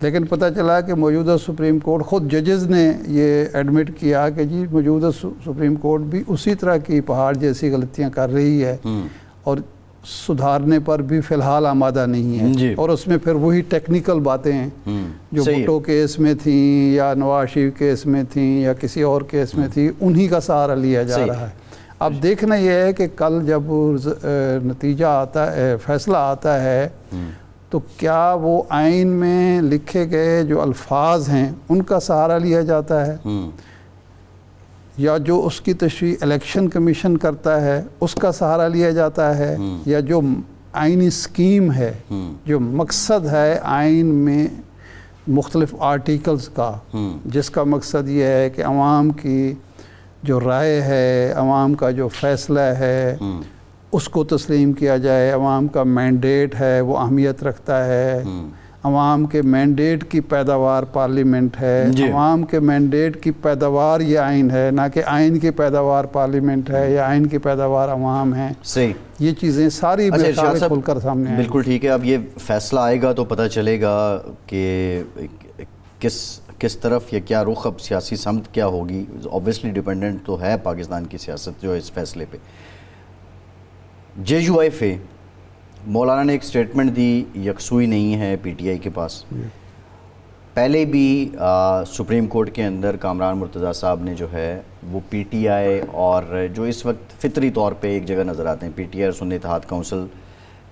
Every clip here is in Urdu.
لیکن پتہ چلا کہ موجودہ سپریم کورٹ خود ججز نے یہ ایڈمٹ کیا کہ جی موجودہ سپریم کورٹ بھی اسی طرح کی پہاڑ جیسی غلطیاں کر رہی ہے اور سدھارنے پر بھی فی الحال آمادہ نہیں ہے. اور اس میں پھر وہی ٹیکنیکل باتیں ہیں جو بھٹو کیس میں تھیں یا نواز شریف کیس میں تھیں یا کسی اور کیس میں تھی، انہی کا سہارا لیا جا رہا ہے. اب دیکھنا یہ ہے کہ کل جب نتیجہ آتا ہے، فیصلہ آتا ہے، تو کیا وہ آئین میں لکھے گئے جو الفاظ ہیں ان کا سہارا لیا جاتا ہے یا جو اس کی تشریح الیکشن کمیشن کرتا ہے اس کا سہارا لیا جاتا ہے، یا جو آئینی سکیم ہے، جو مقصد ہے آئین میں مختلف آرٹیکلز کا، جس کا مقصد یہ ہے کہ عوام کی جو رائے ہے، عوام کا جو فیصلہ ہے اس کو تسلیم کیا جائے. عوام کا مینڈیٹ ہے وہ اہمیت رکھتا ہے، عوام کے مینڈیٹ کی پیداوار پارلیمنٹ ہے، عوام کے مینڈیٹ کی پیداوار یہ آئین ہے، نہ کہ آئین کی پیداوار پارلیمنٹ ہے یا آئین کی پیداوار عوام ہے. صحیح. یہ چیزیں ساری کھل کر سامنے آئیں. بالکل ٹھیک ہے. اب یہ فیصلہ آئے گا تو پتہ چلے گا کہ کس طرف یا کیا رخ اب سیاسی سمت کیا ہوگی. اوبویسلی ڈیپینڈنٹ تو ہے پاکستان کی سیاست جو ہے اس فیصلے پہ. JUIF مولانا نے ایک سٹیٹمنٹ دی، یکسوئی نہیں ہے پی ٹی آئی کے پاس. پہلے بھی سپریم کورٹ کے اندر کامران مرتضیٰ صاحب نے جو ہے وہ پی ٹی آئی اور جو اس وقت فطری طور پہ ایک جگہ نظر آتے ہیں، پی ٹی آئی اور سنی اتحاد کونسل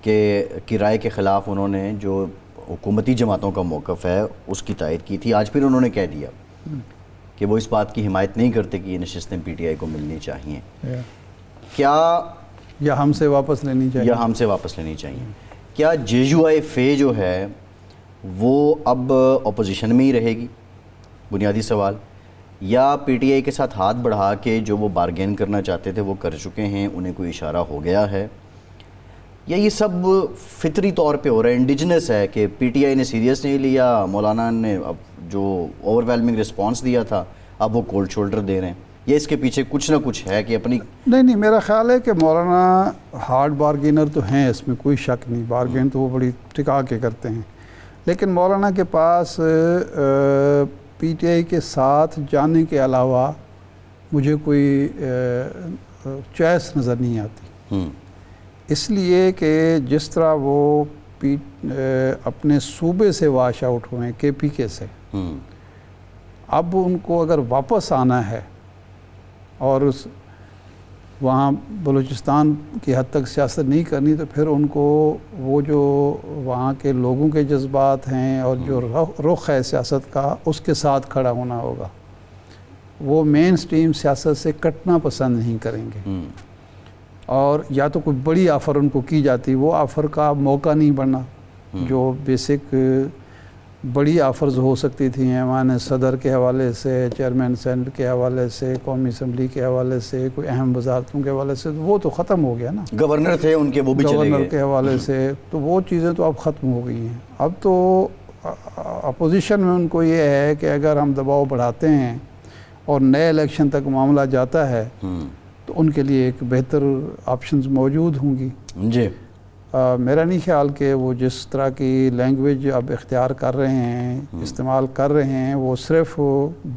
کی رائے کے خلاف انہوں نے جو حکومتی جماعتوں کا موقف ہے اس کی تائید کی تھی. آج پھر انہوں نے کہہ دیا کہ وہ اس بات کی حمایت نہیں کرتے کہ یہ نشستیں پی ٹی آئی کو ملنی چاہیے. کیا یا ہم سے واپس لینی چاہیے. کیا JUIF جو ہے وہ اب اپوزیشن میں ہی رہے گی؟ بنیادی سوال. یا پی ٹی آئی کے ساتھ ہاتھ بڑھا کے جو وہ بارگین کرنا چاہتے تھے وہ کر چکے ہیں، انہیں کوئی اشارہ ہو گیا ہے، یا یہ سب فطری طور پہ ہو رہا ہے، انڈیجنس ہے کہ پی ٹی آئی نے سیریس نہیں لیا، مولانا نے اب جو اوور ویلمنگ رسپانس دیا تھا اب وہ کولڈ شولڈر دے رہے ہیں، یا اس کے پیچھے کچھ نہ کچھ ہے کہ اپنی نہیں میرا خیال ہے کہ مولانا ہارڈ بارگینر تو ہیں، اس میں کوئی شک نہیں، بارگین تو وہ بڑی ٹکا کے کرتے ہیں، لیکن مولانا کے پاس پی ٹی آئی کے ساتھ جانے کے علاوہ مجھے کوئی چوائس نظر نہیں آتی. اس لیے کہ جس طرح وہ اپنے صوبے سے واش آؤٹ ہوئے کے پی کے سے، اب ان کو اگر واپس آنا ہے اور وہاں بلوچستان کی حد تک سیاست نہیں کرنی، تو پھر ان کو وہ جو وہاں کے لوگوں کے جذبات ہیں اور جو رخ ہے سیاست کا اس کے ساتھ کھڑا ہونا ہوگا. وہ مین سٹریم سیاست سے کٹنا پسند نہیں کریں گے، اور یا تو کوئی بڑی آفر ان کو کی جاتی، وہ آفر کا موقع نہیں بننا جو بیسک بڑی آفرز ہو سکتی تھیں ایوان صدر کے حوالے سے، چیئرمین سینٹ کے حوالے سے، قومی اسمبلی کے حوالے سے، کوئی اہم وزارتوں کے حوالے سے، وہ تو ختم ہو گیا نا. گورنر تھے ان کے، وہ بھی چلے گئے. گورنر کے حوالے سے تو وہ چیزیں تو اب ختم ہو گئی ہیں. اب تو اپوزیشن میں ان کو یہ ہے کہ اگر ہم دباؤ بڑھاتے ہیں اور نئے الیکشن تک معاملہ جاتا ہے تو ان کے لیے ایک بہتر آپشنز موجود ہوں گی. جی میرا نہیں خیال کہ وہ جس طرح کی لینگویج اب اختیار کر رہے ہیں، استعمال کر رہے ہیں، وہ صرف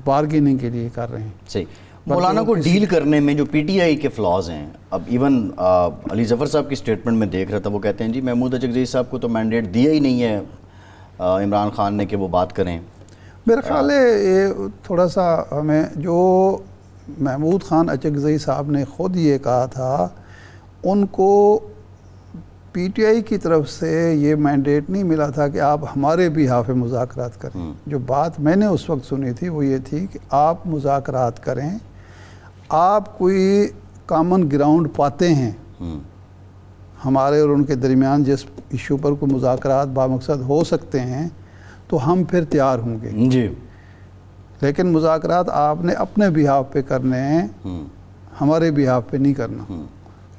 بارگیننگ کے لیے کر رہے ہیں. صحیح. مولانا کو ڈیل کرنے میں جو پی ٹی آئی کے فلاز ہیں، اب ایون علی ظفر صاحب کی سٹیٹمنٹ میں دیکھ رہا تھا، وہ کہتے ہیں جی محمود اچکزئی صاحب کو تو مینڈیٹ دیا ہی نہیں ہے عمران خان نے کہ وہ بات کریں. میرا خیال ہے یہ تھوڑا سا ہمیں، جو محمود خان اچکزئی صاحب نے خود یہ کہا تھا، ان کو پی ٹی آئی کی طرف سے یہ مینڈیٹ نہیں ملا تھا کہ آپ ہمارے بھی بحاف مذاکرات کریں. جو بات میں نے اس وقت سنی تھی وہ یہ تھی کہ آپ مذاکرات کریں، آپ کوئی کامن گراؤنڈ پاتے ہیں ہمارے اور ان کے درمیان، جس ایشو پر کوئی مذاکرات بامقصد ہو سکتے ہیں تو ہم پھر تیار ہوں گے. جی لیکن مذاکرات آپ نے اپنے بحاف پہ کرنے ہیں، ہمارے بحاف پہ نہیں کرنا.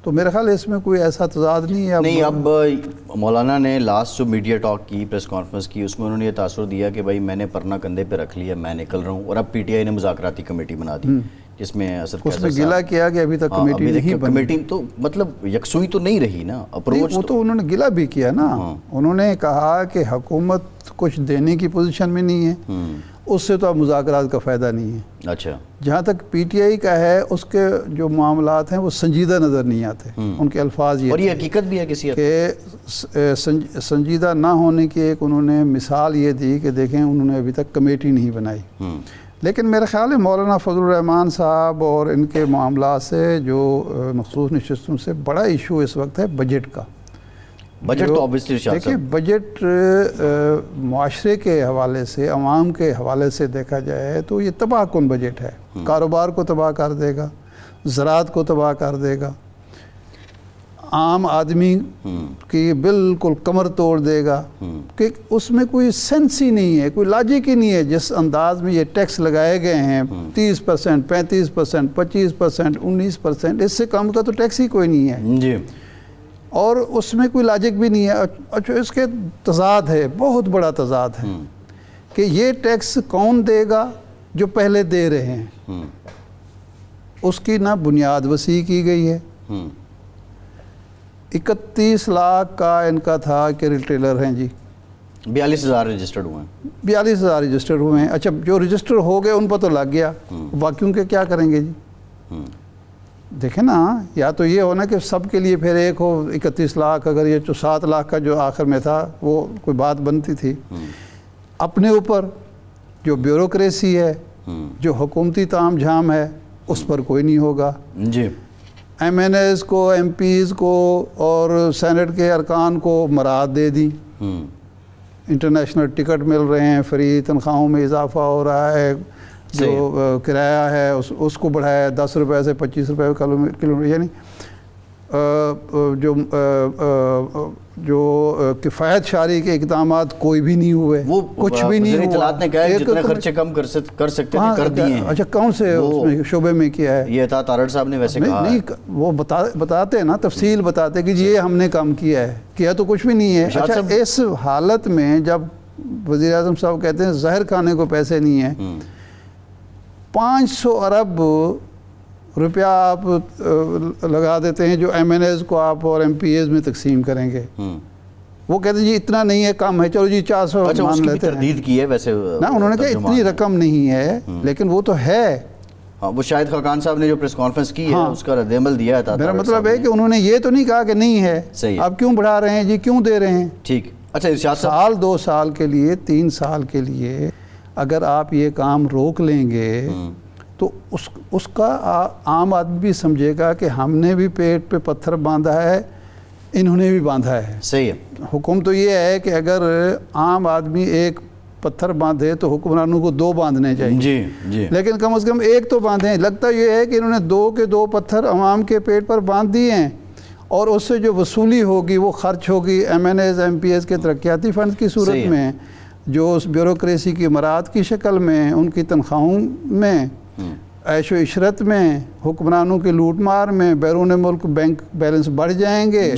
تو میرے خیال ہے اس میں کوئی ایسا تضاد نہیں ہے. نہیں، اب مولانا نے لاسٹ جو میڈیا ٹاک کی، پریس کانفرنس کی، اس میں انہوں نے یہ تاثر دیا کہ بھائی میں نے پرنا کندھے پہ رکھ لیا، میں نکل رہا ہوں. اور اب پی ٹی آئی نے مذاکراتی کمیٹی بنا دی جس میں اس میں گلا کیا کہ ابھی تک کمیٹی نہیں بنی. کمیٹی تو مطلب یکسوئی تو نہیں رہی نا اپروچ. وہ تو انہوں نے گلا بھی کیا نا. انہوں نے کہا کہ حکومت کچھ دینے کی پوزیشن میں نہیں ہے، اس سے تو اب مذاکرات کا فائدہ نہیں ہے. اچھا، جہاں تک پی ٹی آئی کا ہے اس کے جو معاملات ہیں وہ سنجیدہ نظر نہیں آتے. ان کے الفاظ اور یہ حقیقت بھی ہے کسی حد کہ سنجیدہ نہ ہونے کی ایک انہوں نے مثال یہ دی کہ دیکھیں انہوں نے ابھی تک کمیٹی نہیں بنائی. لیکن میرا خیال ہے مولانا فضل الرحمان صاحب اور ان کے معاملات سے جو مخصوص نشستوں سے بڑا ایشو اس وقت ہے بجٹ کا. بجٹ تو obviously دیکھیں بجٹ معاشرے کے حوالے سے، عوام کے حوالے سے دیکھا جائے تو یہ تباہ کن بجٹ ہے. کاروبار کو تباہ کر دے گا، زراعت کو تباہ کر دے گا، عام آدمی کی بالکل کمر توڑ دے گا کہ اس میں کوئی سینس ہی نہیں ہے، کوئی لاجک ہی نہیں ہے. جس انداز میں یہ ٹیکس لگائے گئے ہیں 30%، 35%، 25%، 19%، اس سے کم کا تو ٹیکس ہی کوئی نہیں ہے جی. اور اس میں کوئی لاجک بھی نہیں ہے. اچھا، اس کے تضاد ہے، بہت بڑا تضاد ہے کہ یہ ٹیکس کون دے گا؟ جو پہلے دے رہے ہیں. اس کی نہ بنیاد وسیع کی گئی ہے. 31 لاکھ کا ان کا تھا کہ ریٹیلر ہیں جی، 42,000 رجسٹرڈ ہوئے ہیں. 42,000 رجسٹر ہوئے ہیں. اچھا، جو رجسٹر ہو گئے ان پر تو لگ گیا، باقیوں کے کیا کریں گے جی؟ دیکھیں نا، یا تو یہ ہونا کہ سب کے لیے پھر ایک ہو 31 لاکھ، اگر یہ 7 لاکھ کا جو آخر میں تھا وہ کوئی بات بنتی تھی. اپنے اوپر جو بیوروکریسی ہے، جو حکومتی تام جھام ہے، اس پر کوئی نہیں ہوگا. جی. ایم این ایز کو، ایم پیز کو اور سینٹ کے ارکان کو مراعات دے دی. انٹرنیشنل ٹکٹ مل رہے ہیں، فری تنخواہوں میں اضافہ ہو رہا ہے، جو کرایہ ہے اس کو بڑھایا 10 روپے سے 25 روپے کلو میٹر. یعنی جو کفایت شعاری کے اقدامات کوئی بھی نہیں ہوئے، وہ کچھ بھی نہیں ہوا. اطلاعات نے کہا ہے جتنے خرچے کم کر سکتے تھے کر دیے ہیں. اچھا، کون سے اس میں شعبے میں کیا ہے؟ یہ اطاعت آرڈر صاحب نے ویسے کہا نہیں، وہ بتاتے ہیں نا، تفصیل بتاتے کہ یہ ہم نے کام کیا ہے. کیا تو کچھ بھی نہیں ہے. اچھا، اس حالت میں جب وزیر اعظم صاحب کہتے ہیں زہر کھانے کو پیسے نہیں ہیں، 500 ارب روپیہ آپ لگا دیتے ہیں جو ایم این ایز کو آپ اور ایم پی ایز میں تقسیم کریں گے. وہ کہتے ہیں جی اتنا نہیں ہے، کم ہے، چلو جی 400 مان لیتے ہیں. تردید کی ہے ویسے نا، انہوں نے کہا اتنی رقم نہیں ہے، لیکن وہ تو ہے. وہ شاہد خاقان صاحب نے جو پریس کانفرنس کی ہے اس کا رد عمل دیا ہے. میرا مطلب ہے کہ انہوں نے یہ تو نہیں کہا کہ نہیں ہے، آپ کیوں بڑھا رہے ہیں جی، کیوں دے رہے ہیں. ٹھیک. اچھا، ارشاد صاحب، سال 2 سال کے لیے، 3 سال کے لیے اگر آپ یہ کام روک لیں گے تو اس کا عام آدمی بھی سمجھے گا کہ ہم نے بھی پیٹ پہ پتھر باندھا ہے، انہوں نے بھی باندھا ہے. صحیح ہے. حکم تو یہ ہے کہ اگر عام آدمی ایک پتھر باندھے تو حکمرانوں کو 2 باندھنے چاہیے. جی جی. لیکن کم از کم ایک تو باندھیں. لگتا یہ ہے کہ انہوں نے 2 کے 2 پتھر عوام کے پیٹ پر باندھ دیے ہیں، اور اس سے جو وصولی ہوگی وہ خرچ ہوگی MNAs, MPAs کے ترقیاتی فنڈ کی صورت میں، جو اس بیوروکریسی کی مراعات کی شکل میں، ان کی تنخواہوں میں، عیش و عشرت میں، حکمرانوں کے لوٹ مار میں، بیرون ملک بینک بیلنس بڑھ جائیں گے،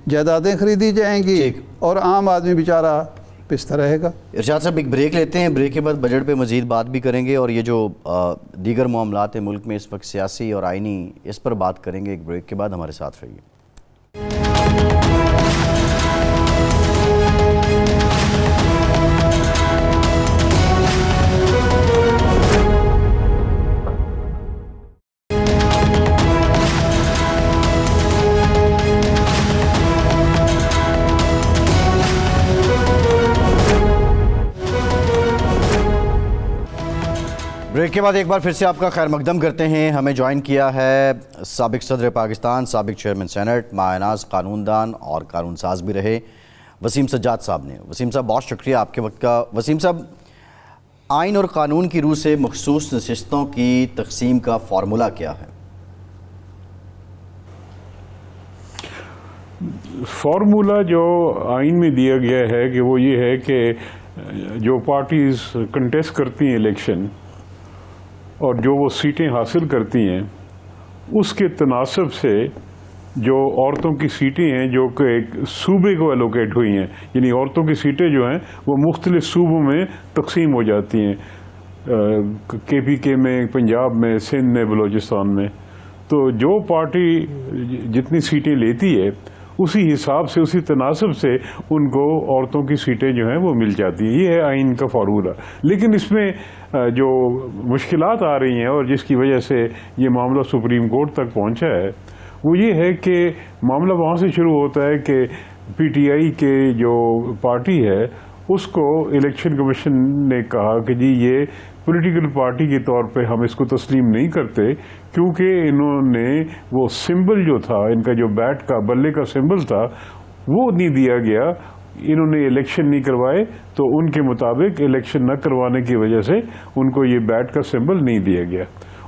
جائیدادیں خریدی جائیں گی، اور عام آدمی بیچارہ پستہ رہے گا. ارشاد صاحب ایک بریک لیتے ہیں، بریک کے بعد بجٹ پہ مزید بات بھی کریں گے، اور یہ جو دیگر معاملات ہیں ملک میں اس وقت سیاسی اور آئینی، اس پر بات کریں گے. ایک بریک کے بعد ہمارے ساتھ رہیے. بریک کے بعد ایک بار پھر سے آپ کا خیر مقدم کرتے ہیں. ہمیں جوائن کیا ہے سابق صدر پاکستان، سابق چیئرمین سینٹ، مایناز قانون دان اور قانون ساز بھی رہے وسیم سجاد صاحب نے. وسیم صاحب بہت شکریہ آپ کے وقت کا. وسیم صاحب، آئین اور قانون کی روح سے مخصوص نشستوں کی تقسیم کا فارمولہ کیا ہے؟ فارمولہ جو آئین میں دیا گیا ہے کہ وہ یہ ہے کہ جو پارٹیز کنٹیسٹ کرتی ہیں الیکشن اور جو وہ سیٹیں حاصل کرتی ہیں، اس کے تناسب سے جو عورتوں کی سیٹیں ہیں جو کہ ایک صوبے کو الوکیٹ ہوئی ہیں، یعنی عورتوں کی سیٹیں جو ہیں وہ مختلف صوبوں میں تقسیم ہو جاتی ہیں، KPK میں، پنجاب میں، سندھ میں، بلوچستان میں. تو جو پارٹی جتنی سیٹیں لیتی ہے اسی حساب سے، اسی تناسب سے ان کو عورتوں کی سیٹیں جو ہیں وہ مل جاتی ہیں. یہ ہے آئین کا فارمولہ. لیکن اس میں جو مشکلات آ رہی ہیں اور جس کی وجہ سے یہ معاملہ سپریم کورٹ تک پہنچا ہے وہ یہ ہے کہ معاملہ وہاں سے شروع ہوتا ہے کہ PTI کے جو پارٹی ہے اس کو الیکشن کمیشن نے کہا کہ جی یہ پولیٹیکل پارٹی کے طور پہ ہم اس کو تسلیم نہیں کرتے، کیونکہ انہوں نے وہ سمبل جو تھا، ان کا جو بیٹ کا بلے کا سمبل تھا وہ نہیں دیا گیا، انہوں نے الیکشن نہیں کروائے، تو ان کے مطابق الیکشن نہ کروانے کی وجہ سے ان کو یہ بیٹ کا سمبل نہیں دیا گیا.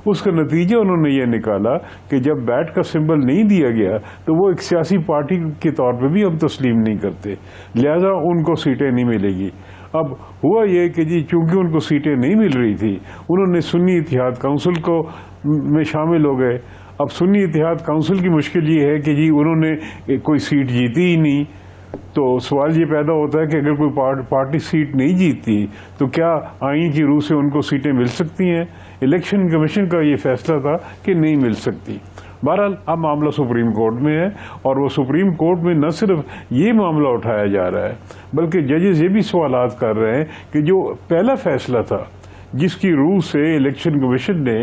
اس کا نتیجہ انہوں نے یہ نکالا کہ جب بیٹ کا سمبل نہیں دیا گیا تو وہ ایک سیاسی پارٹی کے طور پہ بھی ہم تسلیم نہیں کرتے، لہذا ان کو سیٹیں نہیں ملے گی. اب ہوا یہ کہ جی چونکہ ان کو سیٹیں نہیں مل رہی تھی، انہوں نے سنی اتحاد کونسل کو میں شامل ہو گئے. اب سنی اتحاد کونسل کی مشکل یہ ہے کہ جی انہوں نے کوئی سیٹ جیتی ہی نہیں. تو سوال یہ پیدا ہوتا ہے کہ اگر کوئی پارٹی سیٹ نہیں جیتتی تو کیا آئین کی روح سے ان کو سیٹیں مل سکتی ہیں؟ الیکشن کمیشن کا یہ فیصلہ تھا کہ نہیں مل سکتی. بہرحال اب معاملہ سپریم کورٹ میں ہے، اور وہ سپریم کورٹ میں نہ صرف یہ معاملہ اٹھایا جا رہا ہے بلکہ ججز یہ بھی سوالات کر رہے ہیں کہ جو پہلا فیصلہ تھا جس کی روح سے الیکشن کمیشن نے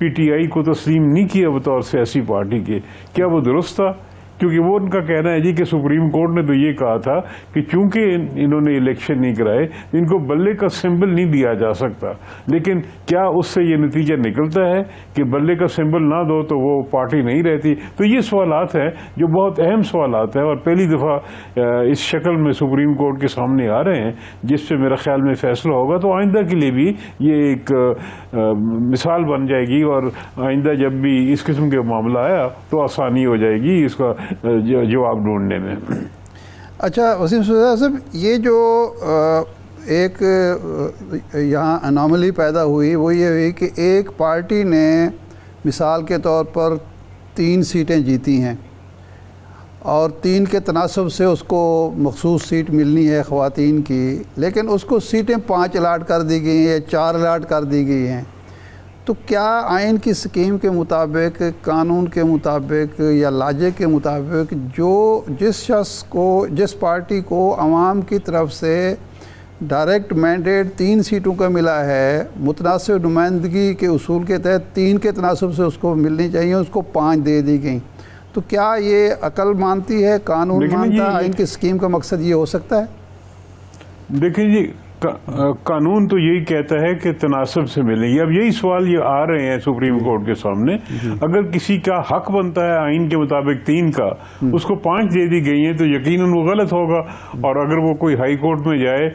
PTI کو تسلیم نہیں کیا بطور سیاسی پارٹی کے، کیا وہ درست تھا؟ کیونکہ وہ ان کا کہنا ہے جی کہ سپریم کورٹ نے تو یہ کہا تھا کہ چونکہ انہوں نے الیکشن نہیں کرائے ان کو بلے کا سمبل نہیں دیا جا سکتا. لیکن کیا اس سے یہ نتیجہ نکلتا ہے کہ بلے کا سمبل نہ دو تو وہ پارٹی نہیں رہتی؟ تو یہ سوالات ہیں جو بہت اہم سوالات ہیں، اور پہلی دفعہ اس شکل میں سپریم کورٹ کے سامنے آ رہے ہیں جس سے میرا خیال میں فیصلہ ہوگا. تو آئندہ کے لیے بھی یہ ایک مثال بن جائے گی، اور آئندہ جب بھی اس قسم کے معاملہ آیا تو آسانی ہو جائے گی اس کا جواب ڈھونڈنے میں. اچھا وسیم سوزا صاحب، یہ جو ایک یہاں اناملی پیدا ہوئی وہ یہ ہوئی کہ ایک پارٹی نے مثال کے طور پر 3 سیٹیں جیتی ہیں اور 3 کے تناسب سے اس کو مخصوص سیٹ ملنی ہے خواتین کی، لیکن اس کو سیٹیں 5 الاٹ کر دی گئی ہیں یا 4 الاٹ کر دی گئی ہیں. تو کیا آئین کی سکیم کے مطابق، قانون کے مطابق یا لاجک کے مطابق جس شخص کو، جس پارٹی کو عوام کی طرف سے ڈائریکٹ مینڈیٹ 3 سیٹوں کا ملا ہے، متناسب نمائندگی کے اصول کے تحت 3 کے تناسب سے اس کو ملنی چاہیے، اس کو 5 دے دی گئیں؟ تو کیا یہ عقل مانتی ہے، قانون مانتا ہے، آئین کی سکیم کا مقصد یہ ہو سکتا ہے؟ دیکھیں جی، قانون تو یہی کہتا ہے کہ تناسب سے ملیں گی. اب یہی سوال یہ آ رہے ہیں سپریم کورٹ کے سامنے، اگر کسی کا حق بنتا ہے آئین کے مطابق 3 کا، اس کو 5 دے دی گئی ہیں تو یقیناً وہ غلط ہوگا. اور اگر وہ کوئی ہائی کورٹ میں جائے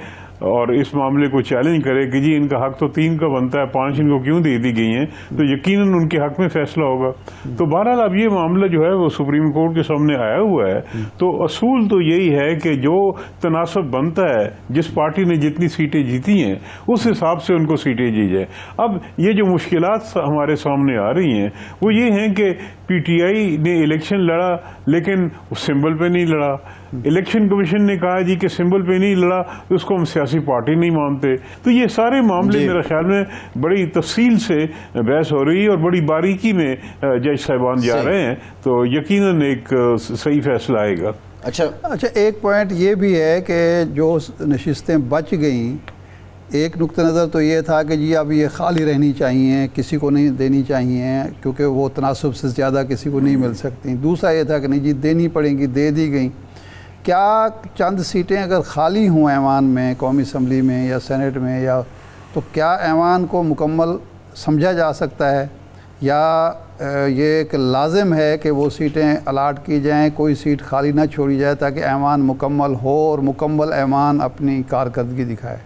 اور اس معاملے کو چیلنج کرے کہ جی ان کا حق تو 3 کا بنتا ہے، 5 ان کو کیوں دے دی گئی ہیں، تو یقیناً ان کے حق میں فیصلہ ہوگا. تو بہرحال اب یہ معاملہ جو ہے وہ سپریم کورٹ کے سامنے آیا ہوا ہے. تو اصول تو یہی ہے کہ جو تناسب بنتا ہے، جس پارٹی نے جتنی سیٹیں جیتی ہیں اس حساب سے ان کو سیٹیں دی جائے. اب یہ جو مشکلات ہمارے سامنے آ رہی ہیں وہ یہ ہیں کہ PTI نے الیکشن لڑا لیکن سمبل پہ نہیں لڑا. الیکشن کمیشن نے کہا جی کہ سمبل پہ نہیں لڑا تو اس کو ہم سیاسی پارٹی نہیں مانتے. تو یہ سارے معاملے میرے خیال میں بڑی تفصیل سے بحث ہو رہی ہے اور بڑی باریکی میں جج صاحبان جا رہے ہیں، تو یقیناً ایک صحیح فیصلہ آئے گا. اچھا ایک پوائنٹ یہ بھی ہے کہ جو نشستیں بچ گئیں، ایک نقطہ نظر تو یہ تھا کہ جی اب یہ خالی رہنی چاہیے، کسی کو نہیں دینی چاہیے کیونکہ وہ تناسب سے زیادہ کسی کو نہیں مل سکتی. دوسرا یہ تھا کہ نہیں جی دینی پڑیں گی، دے دی گئیں. کیا چند سیٹیں اگر خالی ہوں ایوان میں، قومی اسمبلی میں یا سینٹ میں، یا تو کیا ایوان کو مکمل سمجھا جا سکتا ہے، یا یہ ایک لازم ہے کہ وہ سیٹیں الاٹ کی جائیں، کوئی سیٹ خالی نہ چھوڑی جائے تاکہ ایوان مکمل ہو اور مکمل ایوان اپنی کارکردگی دکھائے؟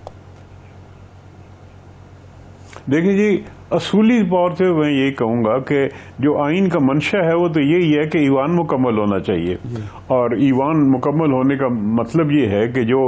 دیکھیں جی، اصولی طور سے میں یہ کہوں گا کہ جو آئین کا منشا ہے وہ تو یہی ہے کہ ایوان مکمل ہونا چاہیے، اور ایوان مکمل ہونے کا مطلب یہ ہے کہ جو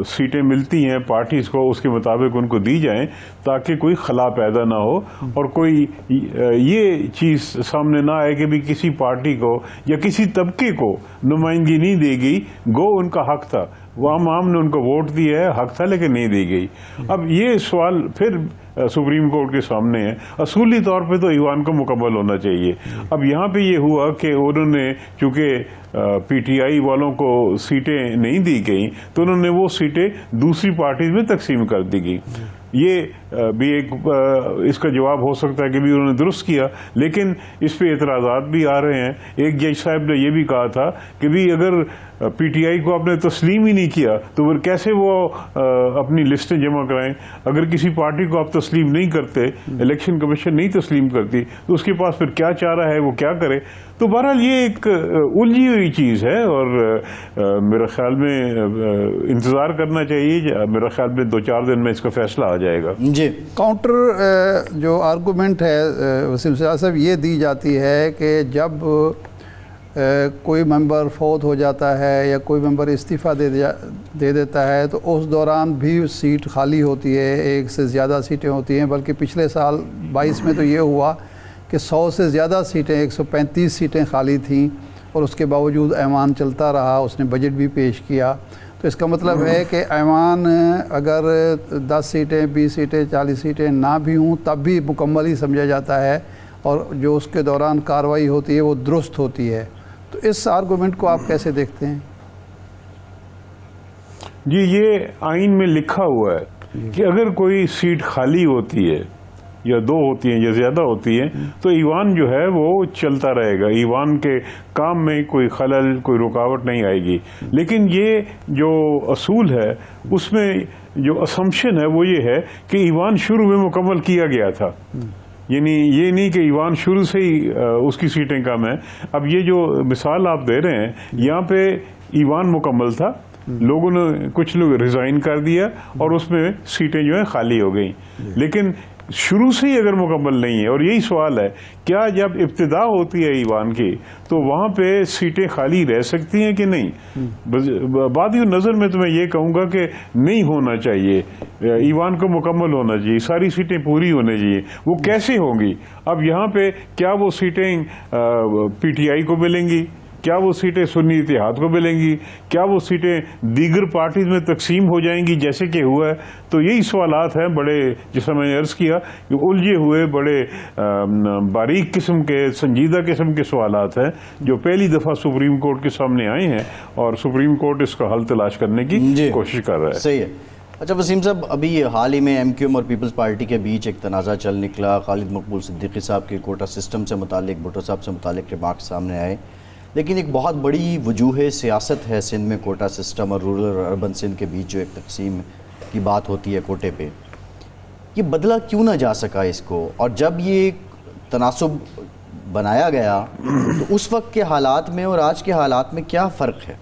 سیٹیں ملتی ہیں پارٹیز کو اس کے مطابق ان کو دی جائیں تاکہ کوئی خلا پیدا نہ ہو، اور کوئی یہ چیز سامنے نہ آئے کہ بھی کسی پارٹی کو یا کسی طبقے کو نمائندگی نہیں دی گئی، گو ان کا حق تھا، وہ عوام نے ان کو ووٹ دیا ہے، حق تھا لیکن نہیں دی گئی۔ اب یہ سوال پھر سپریم کورٹ کے سامنے ہے۔ اصولی طور پہ تو ایوان کو مکمل ہونا چاہیے۔ اب یہاں پہ یہ ہوا کہ انہوں نے چونکہ پی ٹی آئی والوں کو سیٹیں نہیں دی گئیں تو انہوں نے وہ سیٹیں دوسری پارٹیز میں تقسیم کر دی گئی۔ یہ بھی ایک اس کا جواب ہو سکتا ہے کہ بھی انہوں نے درست کیا، لیکن اس پہ اعتراضات بھی آ رہے ہیں۔ ایک جج صاحب نے یہ بھی کہا تھا کہ بھی اگر پی ٹی آئی کو آپ نے تسلیم ہی نہیں کیا تو پھر کیسے وہ اپنی لسٹیں جمع کرائیں؟ اگر کسی پارٹی کو آپ تسلیم نہیں کرتے، الیکشن کمیشن نہیں تسلیم کرتی، تو اس کے پاس پھر کیا چارہ ہے، وہ کیا کرے؟ تو بہرحال یہ ایک الجھی ہوئی چیز ہے، اور میرے خیال میں انتظار کرنا چاہیے۔ میرے خیال میں 2-4 دن میں اس کا فیصلہ آ جائے گا۔ جی، کاؤنٹر جو آرگومنٹ ہے وسیم سیاح صاحب، یہ دی جاتی ہے کہ جب کوئی ممبر فوت ہو جاتا ہے یا کوئی ممبر استعفیٰ دے دیتا ہے تو اس دوران بھی سیٹ خالی ہوتی ہے، 1 سے زیادہ سیٹیں ہوتی ہیں، بلکہ پچھلے سال 22 میں تو یہ ہوا کہ 100 سے زیادہ سیٹیں، 135 سیٹیں خالی تھیں، اور اس کے باوجود ایوان چلتا رہا، اس نے بجٹ بھی پیش کیا۔ تو اس کا مطلب ہے کہ ایوان اگر 10 سیٹیں، 20 سیٹیں، 40 سیٹیں نہ بھی ہوں تب بھی مکمل ہی سمجھا جاتا ہے، اور جو اس کے دوران کارروائی ہوتی ہے وہ درست ہوتی ہے۔ تو اس آرگومنٹ کو آپ کیسے دیکھتے ہیں؟ جی، یہ آئین میں لکھا ہوا ہے کہ اگر کوئی سیٹ خالی ہوتی ہے یا 2 ہوتی ہیں یا زیادہ ہوتی ہیں تو ایوان جو ہے وہ چلتا رہے گا، ایوان کے کام میں کوئی خلل، کوئی رکاوٹ نہیں آئے گی۔ لیکن یہ جو اصول ہے اس میں جو اسمپشن ہے وہ یہ ہے کہ ایوان شروع میں مکمل کیا گیا تھا، یعنی یہ نہیں کہ ایوان شروع سے ہی اس کی سیٹیں کم ہیں۔ اب یہ جو مثال آپ دے رہے ہیں، یہاں پہ ایوان مکمل تھا، لوگوں نے کچھ لوگ ریزائن کر دیا اور اس میں سیٹیں جو ہیں خالی ہو گئیں، لیکن شروع سے ہی اگر مکمل نہیں ہے، اور یہی سوال ہے کیا جب ابتدا ہوتی ہے ایوان کی تو وہاں پہ سیٹیں خالی رہ سکتی ہیں کہ نہیں؟ بادی نظر میں تو میں یہ کہوں گا کہ نہیں ہونا چاہیے، ایوان کو مکمل ہونا چاہیے، ساری سیٹیں پوری ہونے چاہیے۔ وہ کیسے ہوں گی؟ اب یہاں پہ کیا وہ سیٹیں پی ٹی آئی کو ملیں گی؟ کیا وہ سیٹیں سنی اتحاد کو ملیں گی؟ کیا وہ سیٹیں دیگر پارٹیز میں تقسیم ہو جائیں گی جیسے کہ ہوا ہے؟ تو یہی سوالات ہیں بڑے، جیسا میں نے عرض کیا، الجھے ہوئے بڑے باریک قسم کے، سنجیدہ قسم کے سوالات ہیں جو پہلی دفعہ سپریم کورٹ کے سامنے آئے ہیں، اور سپریم کورٹ اس کا حل تلاش کرنے کی کوشش کر رہا ہے۔ صحیح ہے۔ اچھا وسیم صاحب، ابھی حال ہی میں ایم کیو ایم اور پیپلز پارٹی کے بیچ ایک تنازع چل نکلا، خالد مقبول صدیقی صاحب کے کوٹا سسٹم سے متعلق، بھٹو صاحب سے متعلق ریمارکس سامنے آئے، لیکن ایک بہت بڑی وجوہ سیاست ہے سندھ میں کوٹا سسٹم اور رورل اور اربن سندھ کے بیچ جو ایک تقسیم کی بات ہوتی ہے کوٹے پہ، یہ بدلا کیوں نہ جا سکا اس کو؟ اور جب یہ تناسب بنایا گیا تو اس وقت کے حالات میں اور آج کے حالات میں کیا فرق ہے؟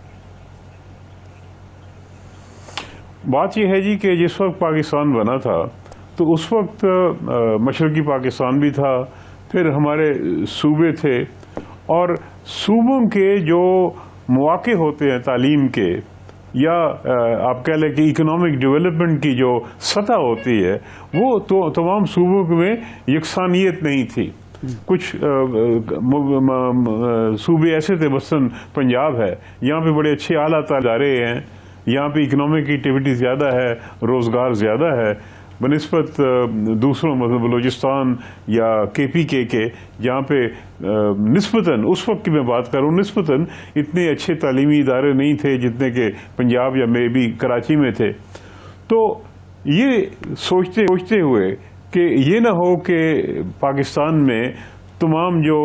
بات یہ ہے جی کہ جس وقت پاکستان بنا تھا تو اس وقت مشرقی پاکستان بھی تھا، پھر ہمارے صوبے تھے، اور صوبوں کے جو مواقع ہوتے ہیں تعلیم کے، یا آپ کہہ لیں کہ اکنامک ڈیولپمنٹ کی جو سطح ہوتی ہے، وہ تو تمام صوبوں میں یکسانیت نہیں تھی۔ کچھ صوبے ایسے تھے، مثلاً پنجاب ہے، یہاں پہ بڑے اچھے اعلیٰ ادارے ہیں، یہاں پہ اکنامک ایکٹیویٹی زیادہ ہے، روزگار زیادہ ہے بنسبت دوسروں، مثلا بلوچستان یا کے پی کے جہاں پہ نسبتاً، اس وقت کی میں بات کر رہا ہوں، نسبتاً اتنے اچھے تعلیمی ادارے نہیں تھے جتنے کہ پنجاب یا میں بھی کراچی میں تھے۔ تو یہ سوچتے ہوئے کہ یہ نہ ہو کہ پاکستان میں تمام جو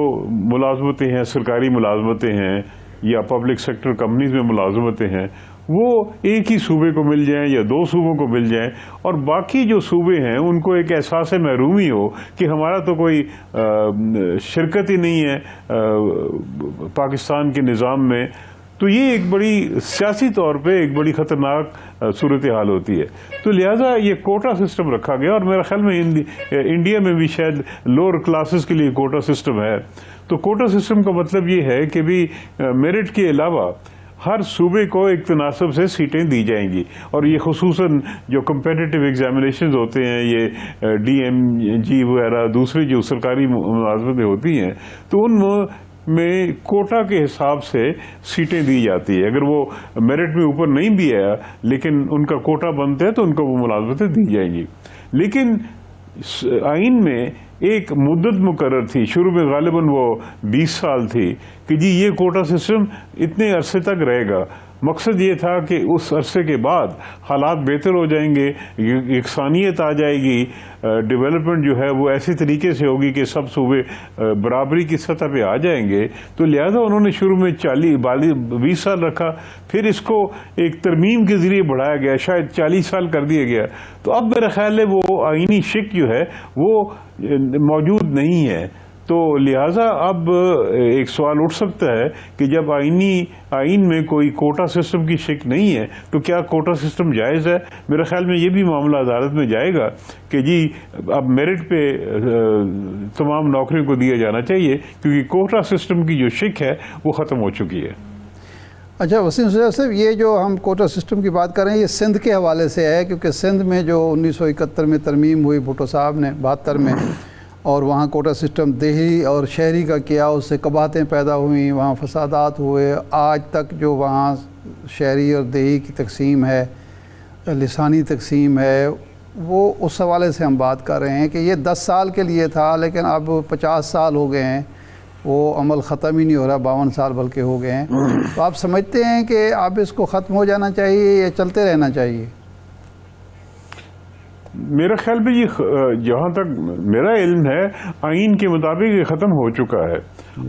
ملازمتیں ہیں، سرکاری ملازمتیں ہیں یا پبلک سیکٹر کمپنیز میں ملازمتیں ہیں، وہ ایک ہی صوبے کو مل جائیں یا 2 صوبوں کو مل جائیں، اور باقی جو صوبے ہیں ان کو ایک احساس محرومی ہو کہ ہمارا تو کوئی شرکت ہی نہیں ہے پاکستان کے نظام میں۔ تو یہ ایک بڑی سیاسی طور پہ ایک بڑی خطرناک صورتحال ہوتی ہے. تو لہٰذا یہ کوٹا سسٹم رکھا گیا, اور میرا خیال میں انڈیا میں بھی شاید لوور کلاسز کے لیے کوٹا سسٹم ہے. تو کوٹا سسٹم کا مطلب یہ ہے کہ بھی میرٹ کے علاوہ ہر صوبے کو ایک تناسب سے سیٹیں دی جائیں گی, اور یہ خصوصاً جو کمپیٹیٹیو ایگزامینیشنز ہوتے ہیں, یہ ڈی ایم جی وغیرہ دوسری جو سرکاری ملازمتیں ہوتی ہیں, تو ان میں کوٹا کے حساب سے سیٹیں دی جاتی ہے. اگر وہ میرٹ میں اوپر نہیں بھی آیا لیکن ان کا کوٹا بنتا ہے تو ان کو وہ ملازمتیں دی جائیں گی. لیکن آئین میں ایک مدت مقرر تھی, شروع میں غالباً وہ 20 سال تھی, کہ جی یہ کوٹا سسٹم اتنے عرصے تک رہے گا. مقصد یہ تھا کہ اس عرصے کے بعد حالات بہتر ہو جائیں گے, یکسانیت آ جائے گی, ڈیولپمنٹ جو ہے وہ ایسی طریقے سے ہوگی کہ سب صوبے برابری کی سطح پہ آ جائیں گے. تو لہذا انہوں نے شروع میں 20 سال رکھا, پھر اس کو ایک ترمیم کے ذریعے بڑھایا گیا, شاید 40 سال کر دیا گیا. تو اب میرا خیال ہے وہ آئینی شک جو ہے وہ موجود نہیں ہے. تو لہٰذا اب ایک سوال اٹھ سکتا ہے کہ جب آئین میں کوئی کوٹا سسٹم کی شک نہیں ہے تو کیا کوٹا سسٹم جائز ہے؟ میرے خیال میں یہ بھی معاملہ عدالت میں جائے گا کہ جی اب میرٹ پہ تمام نوکریوں کو دیا جانا چاہیے, کیونکہ کوٹا سسٹم کی جو شک ہے وہ ختم ہو چکی ہے. اچھا وسیم صاحب, یہ جو ہم کوٹا سسٹم کی بات کر رہے ہیں یہ سندھ کے حوالے سے ہے, کیونکہ سندھ میں جو 1971 میں ترمیم ہوئی بھٹو صاحب نے 72 میں, اور وہاں کوٹا سسٹم دیہی اور شہری کا کیا, اس سے کباتیں پیدا ہوئیں, وہاں فسادات ہوئے. آج تک جو وہاں شہری اور دیہی کی تقسیم ہے, لسانی تقسیم ہے, وہ اس حوالے سے ہم بات کر رہے ہیں کہ یہ 10 سال کے لیے تھا, لیکن اب 50 سال ہو گئے ہیں, وہ عمل ختم ہی نہیں ہو رہا, 52 سال بلکہ ہو گئے ہیں. تو آپ سمجھتے ہیں کہ اب اس کو ختم ہو جانا چاہیے یا چلتے رہنا چاہیے؟ میرا خیال میں یہ جہاں تک میرا علم ہے آئین کے مطابق یہ ختم ہو چکا ہے,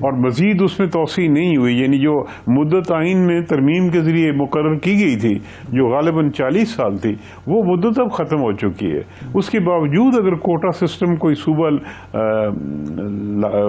اور مزید اس میں توسیع نہیں ہوئی. یعنی جو مدت آئین میں ترمیم کے ذریعے مقرر کی گئی تھی جو غالباً 40 سال تھی, وہ مدت اب ختم ہو چکی ہے. اس کے باوجود اگر کوٹا سسٹم کوئی صوبہ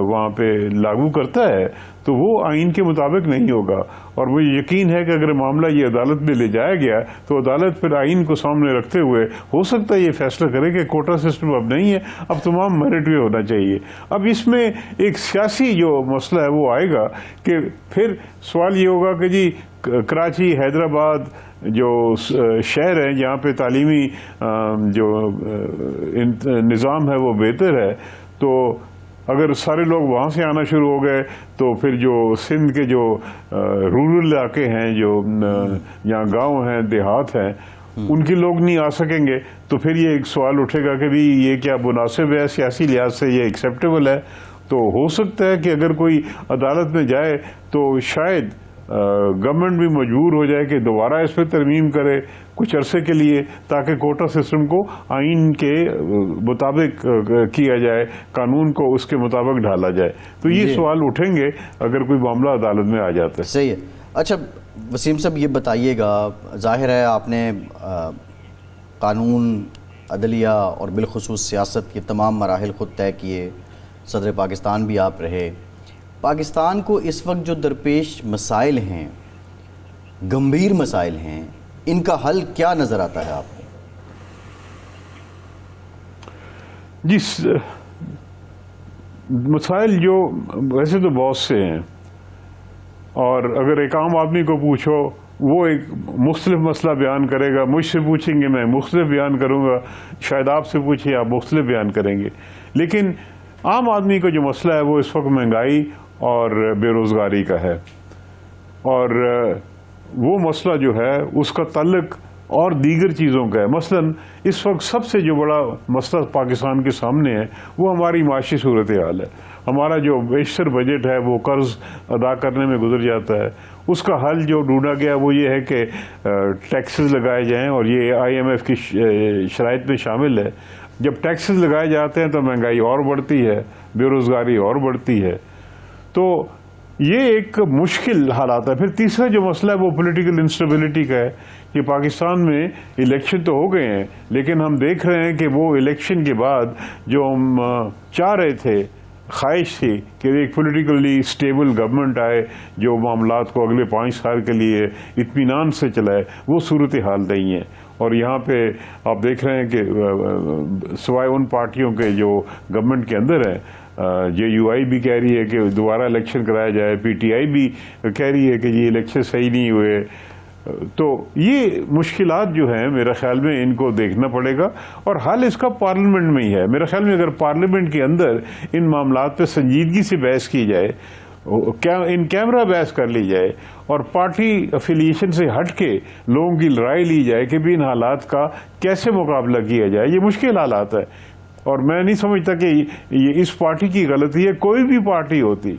وہاں پہ لاگو کرتا ہے تو وہ آئین کے مطابق نہیں ہوگا. اور مجھے یقین ہے کہ اگر معاملہ یہ عدالت میں لے جایا گیا تو عدالت پھر آئین کو سامنے رکھتے ہوئے ہو سکتا ہے یہ فیصلہ کرے کہ کوٹا سسٹم اب نہیں ہے, اب تمام میرٹ پہ ہونا چاہیے. اب اس میں ایک سیاسی جو مسئلہ ہے وہ آئے گا کہ پھر سوال یہ ہوگا کہ جی کراچی, حیدرآباد جو شہر ہیں جہاں پہ تعلیمی جو نظام ہے وہ بہتر ہے, تو اگر سارے لوگ وہاں سے آنا شروع ہو گئے تو پھر جو سندھ کے جو رورل علاقے ہیں, جو یہاں گاؤں ہیں, دیہات ہیں, ان کے لوگ نہیں آ سکیں گے. تو پھر یہ ایک سوال اٹھے گا کہ بھی یہ کیا مناسب ہے, سیاسی لحاظ سے یہ ایکسیپٹیبل ہے. تو ہو سکتا ہے کہ اگر کوئی عدالت میں جائے تو شاید گورنمنٹ بھی مجبور ہو جائے کہ دوبارہ اس پہ ترمیم کرے کچھ عرصے کے لیے, تاکہ کوٹا سسٹم کو آئین کے مطابق کیا جائے, قانون کو اس کے مطابق ڈھالا جائے. تو یہ سوال اٹھیں گے اگر کوئی معاملہ عدالت میں آ جاتا ہے. صحیح ہے. اچھا وسیم صاحب یہ بتائیے گا, ظاہر ہے آپ نے قانون, عدلیہ اور بالخصوص سیاست کے تمام مراحل خود طے کیے, صدر پاکستان بھی آپ رہے. پاکستان کو اس وقت جو درپیش مسائل ہیں, گمبھیر مسائل ہیں, ان کا حل کیا نظر آتا ہے آپ کو؟ جی مسائل جو ویسے تو بہت سے ہیں, اور اگر ایک عام آدمی کو پوچھو وہ ایک مختلف مسئلہ بیان کرے گا. مجھ سے پوچھیں گے میں مختلف بیان کروں گا, شاید آپ سے پوچھیں آپ مختلف بیان کریں گے. لیکن عام آدمی کا جو مسئلہ ہے وہ اس وقت مہنگائی اور بے روزگاری کا ہے, اور وہ مسئلہ جو ہے اس کا تعلق اور دیگر چیزوں کا ہے. مثلا اس وقت سب سے جو بڑا مسئلہ پاکستان کے سامنے ہے وہ ہماری معاشی صورتحال ہے. ہمارا جو بیشتر بجٹ ہے وہ قرض ادا کرنے میں گزر جاتا ہے. اس کا حل جو ڈھونڈا گیا وہ یہ ہے کہ ٹیکسز لگائے جائیں, اور یہ IMF کی شرائط میں شامل ہے. جب ٹیکسز لگائے جاتے ہیں تو مہنگائی اور بڑھتی ہے, بے روزگاری اور بڑھتی ہے. تو یہ ایک مشکل حالات ہے. پھر تیسرا جو مسئلہ ہے وہ پولیٹیکل انسٹیبلٹی کا ہے کہ پاکستان میں الیکشن تو ہو گئے ہیں, لیکن ہم دیکھ رہے ہیں کہ وہ الیکشن کے بعد جو ہم چاہ رہے تھے خواہش تھی کہ ایک پولیٹیکلی اسٹیبل گورنمنٹ آئے جو معاملات کو اگلے 5 سال کے لیے اطمینان سے چلائے، وہ صورتحال نہیں ہے۔ اور یہاں پہ آپ دیکھ رہے ہیں کہ سوائے ان پارٹیوں کے جو گورنمنٹ کے اندر ہیں، جے یو آئی بھی کہہ رہی ہے کہ دوبارہ الیکشن کرایا جائے، پی ٹی آئی بھی کہہ رہی ہے کہ یہ الیکشن صحیح نہیں ہوئے، تو یہ مشکلات جو ہیں میرے خیال میں ان کو دیکھنا پڑے گا، اور حل اس کا پارلیمنٹ میں ہی ہے۔ میرے خیال میں اگر پارلیمنٹ کے اندر ان معاملات پہ سنجیدگی سے بحث کی جائے، ان کیمرہ بحث کر لی جائے، اور پارٹی افیلیشن سے ہٹ کے لوگوں کی رائے لی جائے کہ بھی ان حالات کا کیسے مقابلہ کیا جائے، یہ مشکل حالات ہے۔ اور میں نہیں سمجھتا کہ یہ اس پارٹی کی غلطی ہے، کوئی بھی پارٹی ہوتی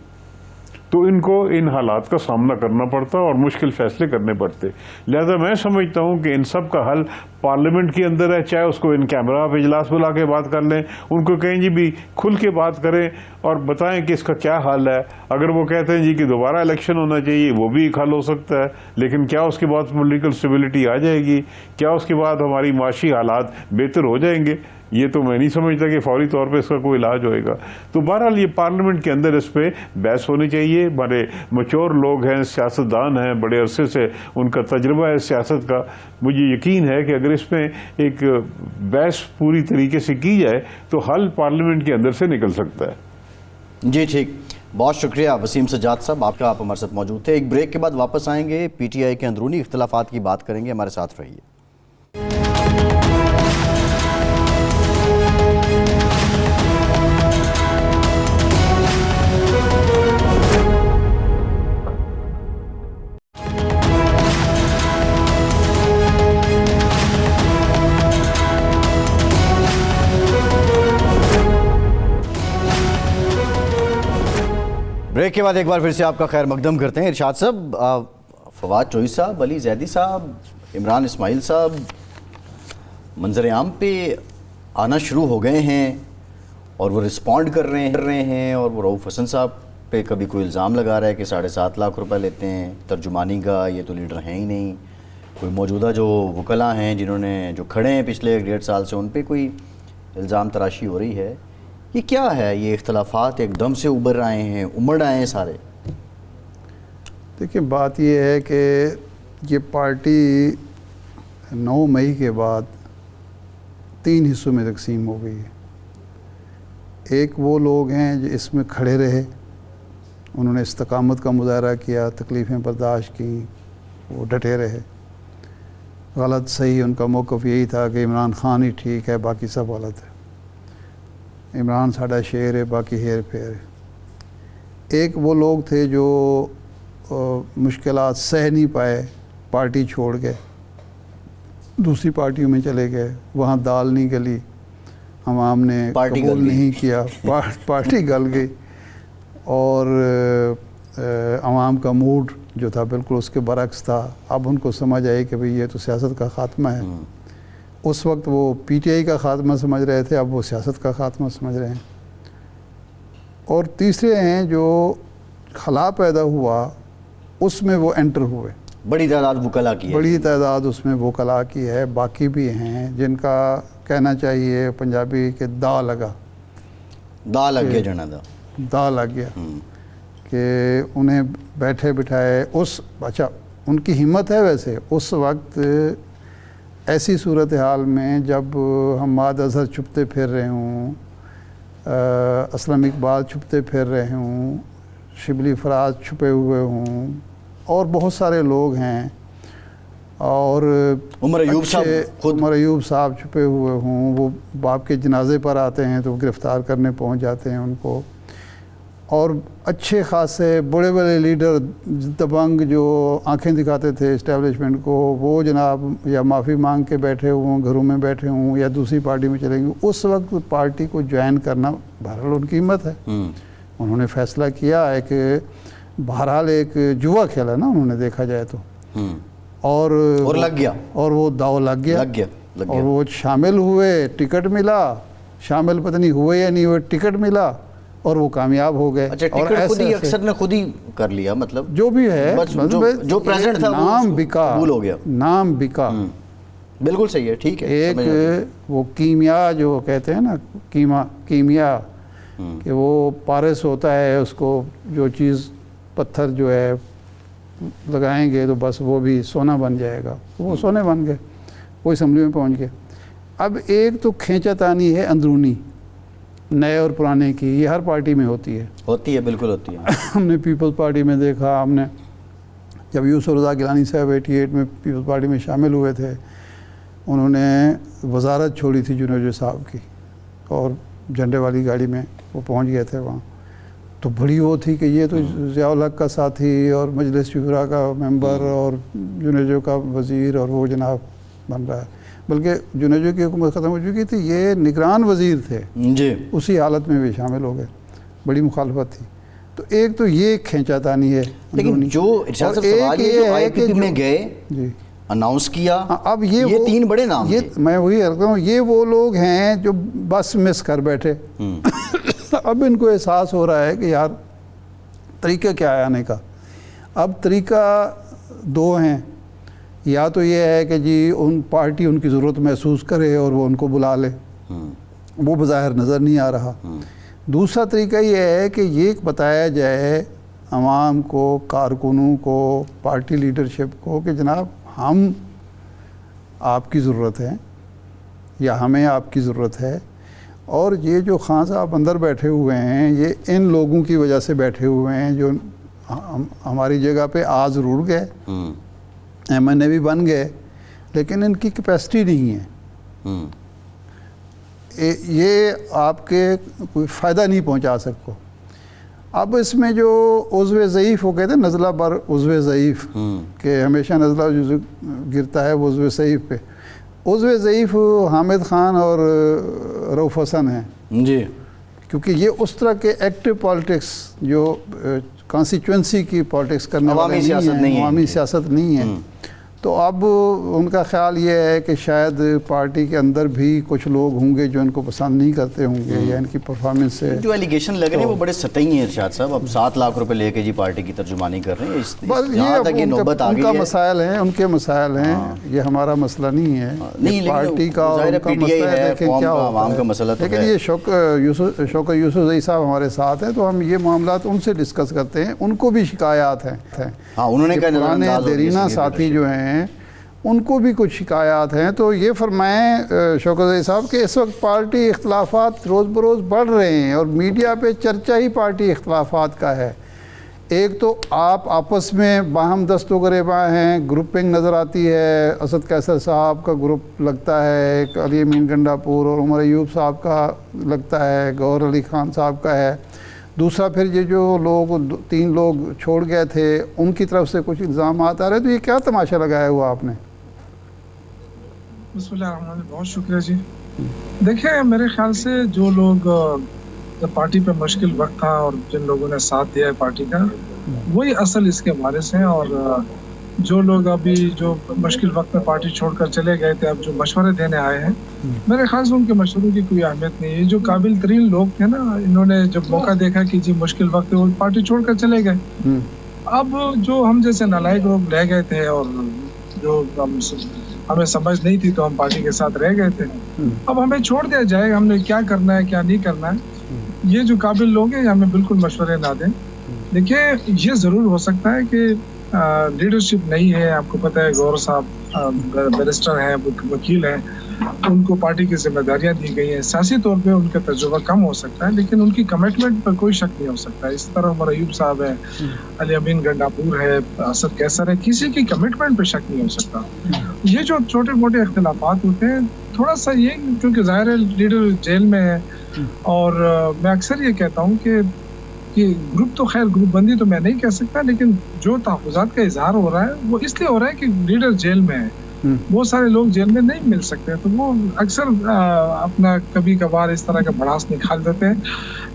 تو ان کو ان حالات کا سامنا کرنا پڑتا اور مشکل فیصلے کرنے پڑتے۔ لہذا میں سمجھتا ہوں کہ ان سب کا حل پارلیمنٹ کے اندر ہے، چاہے اس کو ان کیمرہ پہ اجلاس بلا کے بات کر لیں، ان کو کہیں جی بھی کھل کے بات کریں اور بتائیں کہ اس کا کیا حل ہے۔ اگر وہ کہتے ہیں جی کہ دوبارہ الیکشن ہونا چاہیے، وہ بھی ایک حل ہو سکتا ہے، لیکن کیا اس کے بعد پولیٹیکل اسٹیبلٹی آ جائے گی؟ کیا اس کے بعد ہماری معاشی حالات بہتر ہو جائیں گے؟ یہ تو میں نہیں سمجھتا کہ فوری طور پہ اس کا کوئی علاج ہوئے گا۔ تو بہرحال یہ پارلیمنٹ کے اندر اس پہ بحث ہونی چاہیے۔ بڑے میچور لوگ ہیں، سیاستدان ہیں، بڑے عرصے سے ان کا تجربہ ہے سیاست کا، مجھے یقین ہے کہ اگر اس میں ایک بحث پوری طریقے سے کی جائے تو حل پارلیمنٹ کے اندر سے نکل سکتا ہے۔ جی ٹھیک، بہت شکریہ وسیم سجاد صاحب، آپ ہمارے ساتھ موجود تھے۔ ایک بریک کے بعد واپس آئیں گے، پی ٹی آئی کے اندرونی اختلافات کی بات کریں گے، ہمارے ساتھ رہیے۔ بریک کے بعد ایک بار پھر سے آپ کا خیر مقدم کرتے ہیں۔ ارشاد صاحب، فواد چوہی صاحب، علی زیدی صاحب، عمران اسماعیل صاحب منظر عام پہ آنا شروع ہو گئے ہیں اور وہ رسپونڈ کر رہے ہیں، اور وہ رؤوف حسن صاحب پہ کبھی کوئی الزام لگا رہا ہے کہ 7.5 لاکھ روپے لیتے ہیں ترجمانی کا، یہ تو لیڈر ہیں ہی نہیں۔ کوئی موجودہ جو وکلاء ہیں جو کھڑے ہیں پچھلے 1.5 سال سے، ان پہ کوئی الزام تراشی ہو رہی ہے۔ یہ کیا ہے؟ یہ اختلافات ایک دم سے امڑ آئے ہیں سارے؟ دیکھیں، بات یہ ہے کہ یہ پارٹی 9 مئی کے بعد 3 حصوں میں تقسیم ہو گئی ہے۔ ایک وہ لوگ ہیں جو اس میں کھڑے رہے، انہوں نے استقامت کا مظاہرہ کیا، تکلیفیں برداشت کی، وہ ڈٹے رہے، غلط صحیح ان کا موقف یہی تھا کہ عمران خان ہی ٹھیک ہے، باقی سب غلط ہے، عمران ساڈا شیر ہے، باقی ہیر پھیر ہے۔ ایک وہ لوگ تھے جو مشکلات سہ نہیں پائے، پارٹی چھوڑ گئے، دوسری پارٹیوں میں چلے گئے، وہاں دال نہیں گلی، عوام نے قبول نہیں کیا، پارٹی گل گئی، اور عوام کا موڈ جو تھا بالکل اس کے برعکس تھا۔ اب ان کو سمجھ آئی کہ بھئی یہ تو سیاست کا خاتمہ ہے۔ اس وقت وہ پی ٹی آئی کا خاتمہ سمجھ رہے تھے، اب وہ سیاست کا خاتمہ سمجھ رہے ہیں۔ اور تیسرے ہیں جو خلا پیدا ہوا، اس میں وہ انٹر ہوئے، بڑی تعداد وکلاء کی ہے، بڑی تعداد اس میں وکلاء کی ہے، باقی بھی ہیں جن کا کہنا چاہیے پنجابی کہ دا لگ گیا جنا دا لگ گیا، کہ انہیں بیٹھے بٹھائے اچھا ان کی ہمت ہے۔ ویسے اس وقت ایسی صورتحال میں جب حماد اظہر چھپتے پھر رہے ہوں، اسلم اقبال چھپتے پھر رہے ہوں، شبلی فراز چھپے ہوئے ہوں، اور بہت سارے لوگ ہیں، اور عمر ایوب صاحب چھپے ہوئے ہوں، وہ باپ کے جنازے پر آتے ہیں تو گرفتار کرنے پہنچ جاتے ہیں ان کو، اور اچھے خاصے بڑے بڑے لیڈر دبنگ جو آنکھیں دکھاتے تھے اسٹیبلشمنٹ کو، وہ جناب یا معافی مانگ کے بیٹھے ہوں، گھروں میں بیٹھے ہوں، یا دوسری پارٹی میں چلیں گے۔ اس وقت پارٹی کو جوائن کرنا بہرحال ان کی ہمت ہے، انہوں نے فیصلہ کیا ہے کہ بہرحال ایک جوا کھیلا نا انہوں نے، دیکھا جائے تو، اور لگ گیا، اور وہ داؤ لگ گیا، اور وہ شامل ہوئے، ٹکٹ ملا، شامل پتہ نہیں ہوئے یا نہیں ہوئے، ٹکٹ ملا اور وہ کامیاب ہو گئے۔ اچھا، ٹکٹ خود ہی اکثر نے خود ہی کر لیا، مطلب جو بھی ہے، جو پریزنٹ تھا نام بکا، قبول ہو گیا، نام بکا، بالکل صحیح ہے، ٹھیک ہے۔ ایک وہ کیمیا جو کہتے ہیں نا، کیمیا کہ وہ پارس ہوتا ہے، اس کو جو چیز پتھر جو ہے لگائیں گے تو بس وہ بھی سونا بن جائے گا، وہ سونے بن گئے، وہ اسمبلی میں پہنچ گئے۔ اب ایک تو کھینچا تانی ہے اندرونی نئے اور پرانے کی، یہ ہر پارٹی میں ہوتی ہے، بالکل ہوتی ہے۔ ہم نے پیپلز پارٹی میں دیکھا، ہم نے جب یوسف رضا گیلانی صاحب 88 میں پیپلز پارٹی میں شامل ہوئے تھے، انہوں نے وزارت چھوڑی تھی جنیجو صاحب کی اور جھنڈے والی گاڑی میں وہ پہنچ گئے تھے وہاں، تو بڑی وہ تھی کہ یہ تو ضیاء الحق کا ساتھی اور مجلس شورا کا ممبر اور جنیجو کا وزیر اور وہ جناب بن رہا ہے، بلکہ جنیجو کی حکومت ختم ہو چکی تھی، یہ نگران وزیر تھے جی، اسی حالت میں بھی شامل ہو گئے، بڑی مخالفت تھی۔ تو ایک تو یہ کھینچا تانی ہے، لیکن جو ارشاد صاحب سوال یہ جو آئی پی پی میں گئے جی اناؤنس کیا، اب یہ تین بڑے نام یہ تھے۔ میں وہی کہتا ہوں، یہ وہ لوگ ہیں جو بس مس کر بیٹھے، اب ان کو احساس ہو رہا ہے کہ یار طریقہ کیا ہے آنے کا۔ اب طریقہ دو ہیں، یا تو یہ ہے کہ جی ان پارٹی ان کی ضرورت محسوس کرے اور وہ ان کو بلا لے، وہ بظاہر نظر نہیں آ رہا۔ دوسرا طریقہ یہ ہے کہ یہ بتایا جائے عوام کو، کارکنوں کو، پارٹی لیڈرشپ کو کہ جناب ہم آپ کی ضرورت ہے یا ہمیں آپ کی ضرورت ہے، اور یہ جو خان صاحب اندر بیٹھے ہوئے ہیں یہ ان لوگوں کی وجہ سے بیٹھے ہوئے ہیں جو ہماری جگہ پہ آ ضرور گئے، ایم این اے بھی بن گئے، لیکن ان کی کیپیسٹی نہیں ہے، یہ آپ کے کوئی فائدہ نہیں پہنچا سکو۔ اب اس میں جو عضو ضعیف ہو گئے تھے، نزلہ بر عضو ضعیف، کہ ہمیشہ نزلہ جو گرتا ہے وہ عضو ضعیف پہ، عضو ضعیف حامد خان اور رؤف حسن ہیں جی، کیونکہ یہ اس طرح کے ایکٹیو پالیٹکس جو کانسٹیچوئنسی کی پالیٹکس کرنے والے نہیں ہیں، عوامی سیاست نہیں ہے، تو اب ان کا خیال یہ ہے کہ شاید پارٹی کے اندر بھی کچھ لوگ ہوں گے جو ان کو پسند نہیں کرتے ہوں گے یا ان کی پرفارمنس سے جو ایلیگیشن لگ رہے ہیں وہ بڑے سطحی ہیں ارشاد صاحب، اب 7 لاکھ روپے لے کے جی پارٹی کی ترجمانی کر رہے ہیں، بس جہاں تک یہ نوبت آ ان گئی کا ہے، مسائل ہیں، ان کے مسائل ہیں، یہ ہمارا مسئلہ نہیں ہے، نہیں پارٹی کا ظاہر ہے ان کا پی ٹی آئی مسئلہ ہے، ہے، لیکن قوم کیا کا، ہوتا عوام کا ہے، مسئلہ تو لیکن ہے۔ یہ شوکت یوسف زئی صاحب ہمارے ساتھ ہیں تو ہم یہ معاملات ان سے ڈسکس کرتے ہیں، ان کو بھی شکایات ہیں، ہاں انہوں نے کہ کہا نظر پرانے انداز ہو گئی دیرینہ اس کی ساتھی جو ہیں ان کو بھی کچھ شکایات ہیں، تو یہ فرمائیں شوکت زئی صاحب کہ اس وقت پارٹی اختلافات روز بروز بڑھ رہے ہیں اور میڈیا پہ چرچا ہی پارٹی اختلافات کا ہے۔ ایک تو آپ آپس میں باہم دست و گریباں ہیں، گروپنگ نظر آتی ہے، اسد قیصر صاحب کا گروپ لگتا ہے، ایک علی امین گنڈاپور اور عمر ایوب صاحب کا لگتا ہے، گوہر علی خان صاحب کا ہے، دوسرا پھر یہ جو لوگ 3 لوگ چھوڑ گئے تھے ان کی طرف سے کچھ الزامات آ رہے ہیں، تو یہ کیا تماشا لگایا ہوا آپ نے؟ بسم اللہ الرحمن الرحیم، بہت شکریہ جی۔ دیکھیں میرے خیال سے جو لوگ جب پارٹی پہ مشکل وقت تھا اور جن لوگوں نے ساتھ دیا ہے پارٹی کا، وہی اصل اس کے وارث ہیں، اور جو لوگ ابھی جو مشکل وقت میں پارٹی چھوڑ کر چلے گئے تھے اب جو مشورے دینے آئے ہیں، میرے خیال سے ان کے مشوروں کی کوئی اہمیت نہیں ہے۔ جو قابل ترین لوگ تھے نا، انہوں نے جب موقع دیکھا کہ جی مشکل وقت ہے، وہ پارٹی چھوڑ کر چلے گئے۔ اب جو ہم جیسے نالائق لوگ رہ گئے تھے اور جو ہمیں سمجھ نہیں تھی تو ہم پارٹی کے ساتھ رہ گئے تھے، اب ہمیں چھوڑ دیا جائے، ہم نے کیا کرنا ہے کیا نہیں کرنا ہے، یہ جو قابل لوگ ہیں ہمیں بالکل مشورے نہ دیں۔ دیکھیے یہ ضرور ہو سکتا ہے کہ لیڈرشپ نہیں ہے، آپ کو پتہ ہے گور صاحب بیرسٹر ہیں، وکیل ہیں، ان کو پارٹی کی ذمہ داریاں دی گئی ہیں، سیاسی طور پہ ان کا تجربہ کم ہو سکتا ہے لیکن ان کی کمٹمنٹ پر کوئی شک نہیں ہو سکتا۔ اس طرح عمر ایوب صاحب ہے، علی امین گنڈاپور ہے، اسد قیصر ہے، کسی کی کمٹمنٹ پہ شک نہیں ہو سکتا۔ یہ جو چھوٹے موٹے اختلافات ہوتے ہیں، تھوڑا سا یہ کیونکہ ظاہر ہے لیڈر جیل میں ہے، اور میں اکثر یہ کہتا ہوں کہ گروپ تو خیر گروپ بندی تو میں نہیں کہہ سکتا، لیکن جو تحفظات کا اظہار ہو رہا ہے وہ اس لیے ہو رہا ہے کہ لیڈر جیل میں ہے، بہت سارے لوگ جیل میں نہیں مل سکتے، تو وہ اکثر اپنا کبھی کبھار اس طرح کا بڑاس نکال دیتے ہیں،